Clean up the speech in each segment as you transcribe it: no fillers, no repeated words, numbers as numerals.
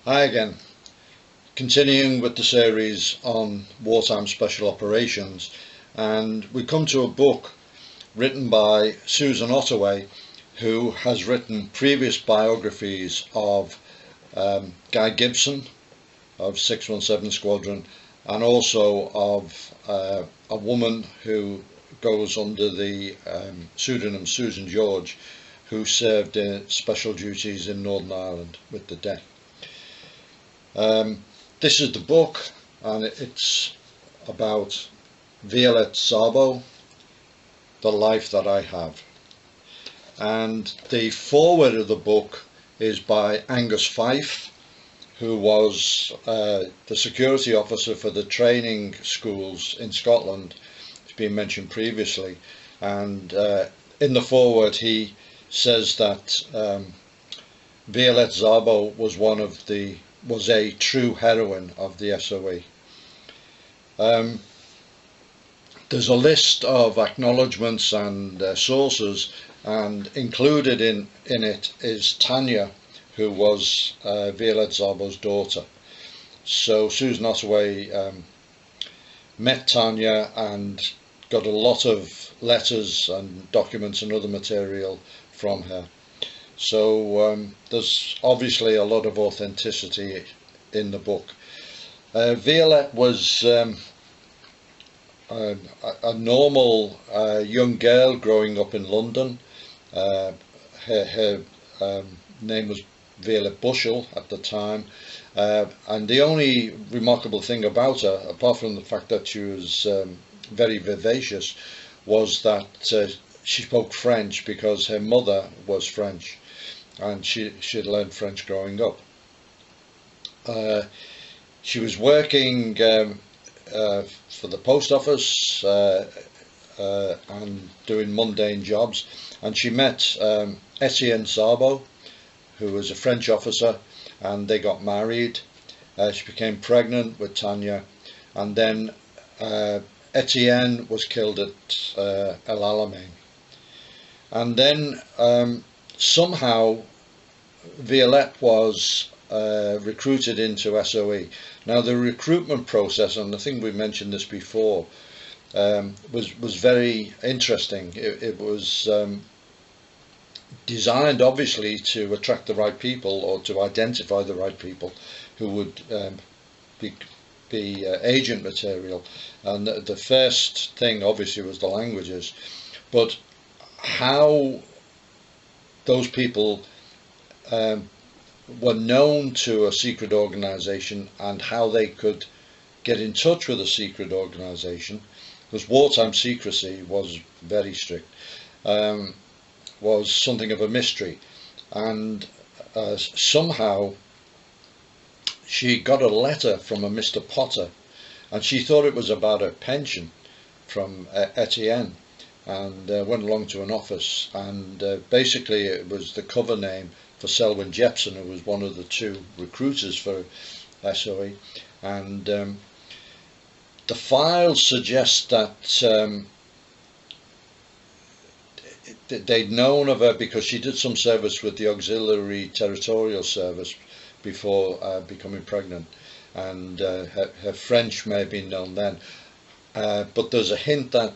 Hi again, continuing with the series on wartime special operations, and we come to a book written by Susan Ottaway, who has written previous biographies of Guy Gibson of 617 Squadron, and also of a woman who goes under the pseudonym Susan George, who served in special duties in Northern Ireland with the death. This is the book, and it's about Violette Szabo, The Life That I Have. And the foreword of the book is by Angus Fife, who was the security officer for the training schools in Scotland. It's been mentioned previously, and in the foreword he says that Violette Szabo was a true heroine of the SOE. There's a list of acknowledgements and sources, and included in it is Tanya, who was Violette Szabo's daughter. So Susan Ottaway met Tanya and got a lot of letters and documents and other material from her. So there's obviously a lot of authenticity in the book. Violette was a normal young girl growing up in London. Her name was Violette Bushell at the time, and the only remarkable thing about her, apart from the fact that she was very vivacious, was that she spoke French, because her mother was French, and she had learned French growing up. She was working for the post office and doing mundane jobs, and she met Etienne Szabo, who was a French officer, and they got married. She became pregnant with Tanya, and then Etienne was killed at El Alamein. And then somehow Violette was recruited into SOE. Now the recruitment process, and I think we mentioned this before, was very interesting. It was designed obviously to attract the right people, or to identify the right people who would be agent material. And the first thing obviously was the languages, but how those people were known to a secret organisation, and how they could get in touch with a secret organisation, because wartime secrecy was very strict, was something of a mystery. And somehow she got a letter from a Mr. Potter, and she thought it was about a pension from Etienne, and went along to an office, and basically it was the cover name for Selwyn Jepson, who was one of the two recruiters for SOE. And the files suggest that they'd known of her because she did some service with the Auxiliary Territorial Service before becoming pregnant, and her French may have been known then, but there's a hint that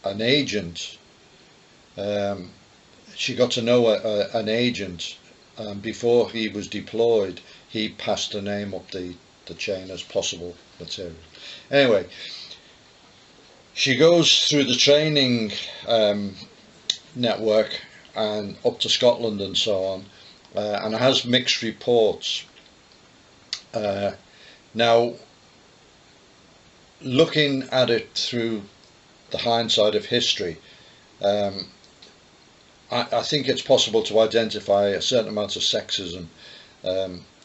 an agent, she got to know an agent, and before he was deployed he passed her name up the chain as possible material. Anyway, she goes through the training network and up to Scotland and so on, and has mixed reports. Now, looking at it through the hindsight of history, I think it's possible to identify a certain amount of sexism.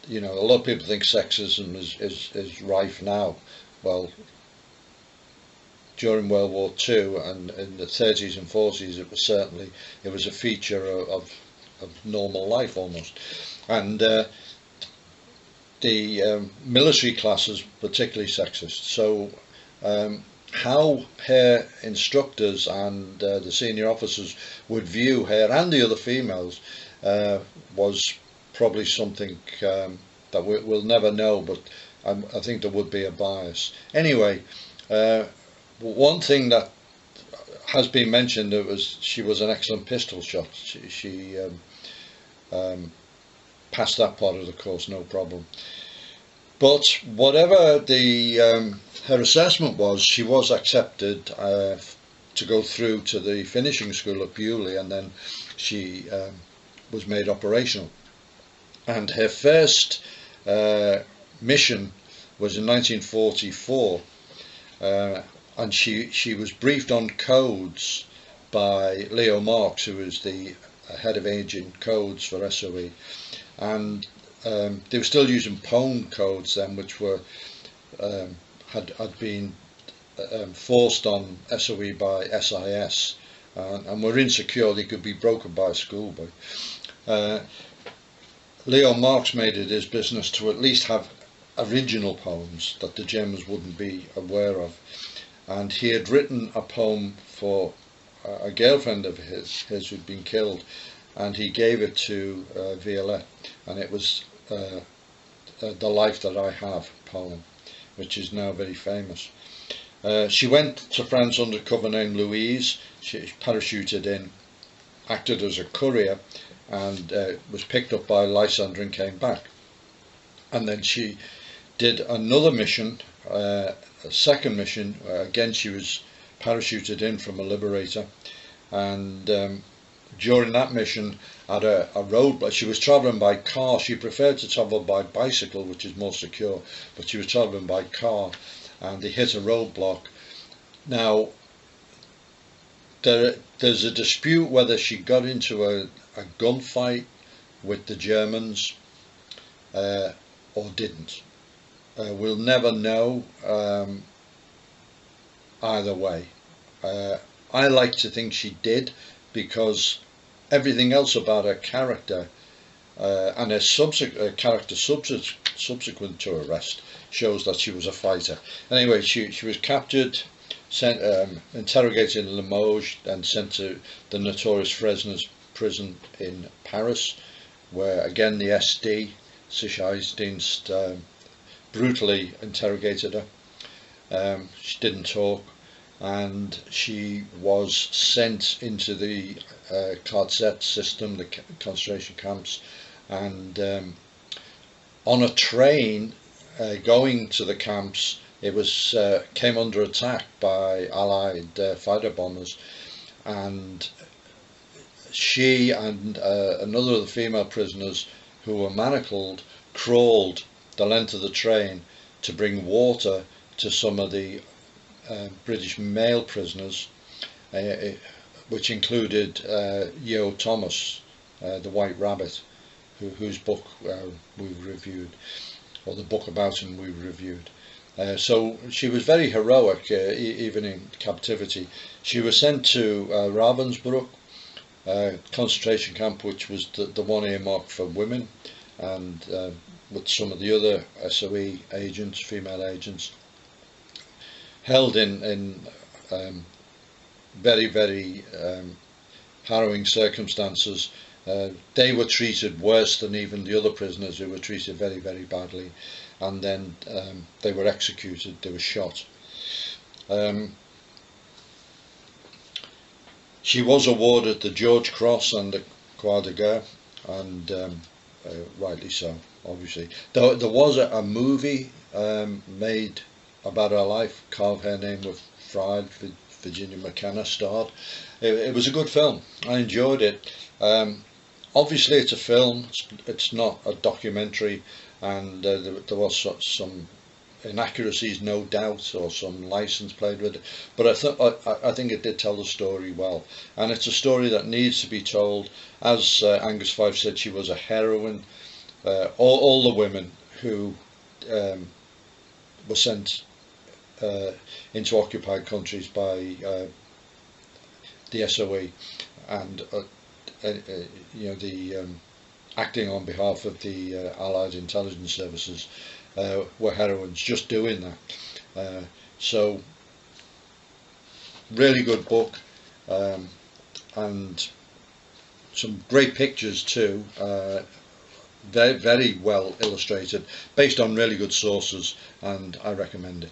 You know, a lot of people think sexism is rife now. Well, during World War II and in the 30s and 40s, it was a feature of normal life almost. And the military classes particularly sexist. So how her instructors and the senior officers would view her and the other females was probably something that we'll never know, but I think there would be a bias. Anyway, one thing that has been mentioned, she was an excellent pistol shot. She passed that part of the course no problem. But whatever her assessment was, she was accepted to go through to the finishing school at Bewley, and then she was made operational. And her first mission was in 1944, and she was briefed on codes by Leo Marks, who was the head of agent codes for SOE, and they were still using POEM codes then, which were had been forced on SOE by SIS, and were insecure they could be broken by a schoolboy. Leo Marks made it his business to at least have original poems that the Germans wouldn't be aware of, and he had written a poem for a girlfriend of his who'd been killed, and he gave it to Violette, and it was The Life That I Have poem, which is now very famous. She went to France under cover name Louise. She parachuted in, acted as a courier, and was picked up by Lysander and came back. And then she did another mission, a second mission. Again, she was parachuted in from a liberator, and during that mission at a road, she was travelling by car. She preferred to travel by bicycle, which is more secure, but she was travelling by car, and they hit a roadblock. Now there's a dispute whether she got into a gunfight with the Germans or didn't. We'll never know either way. I like to think she did, because everything else about her character and her character subsequent to arrest shows that she was a fighter. Anyway, she was captured, sent interrogated in Limoges, and sent to the notorious Fresnes prison in Paris, where again the SD, Sicherheitsdienst, brutally interrogated her. She didn't talk, and she was sent into the KZ system, the concentration camps, and on a train going to the camps, it was came under attack by Allied fighter bombers, and she and another of the female prisoners who were manacled crawled the length of the train to bring water to some of the British male prisoners, which included Yo Thomas, the White Rabbit, whose book we've reviewed, or the book about him we've reviewed. So she was very heroic, even in captivity. She was sent to Ravensbrück concentration camp, which was the one earmarked for women, and with some of the other SOE agents, female agents, held in very, very harrowing circumstances. They were treated worse than even the other prisoners, who were treated very, very badly, and then they were executed, they were shot. She was awarded the George Cross and the Croix de Guerre, and rightly so, obviously. There was a movie made about her life, Carve Her Name with Pride. Virginia McKenna starred. It was a good film. I enjoyed it. Obviously it's a film, it's not a documentary, and there was some inaccuracies, no doubt, or some license played with it, but I think it did tell the story well, and it's a story that needs to be told. As Angus Fife said, she was a heroine. All the women who were sent into occupied countries by the SOE, and you know, the acting on behalf of the Allied intelligence services, were heroines just doing that. So really good book, and some great pictures too. very, very well illustrated, based on really good sources, and I recommend it.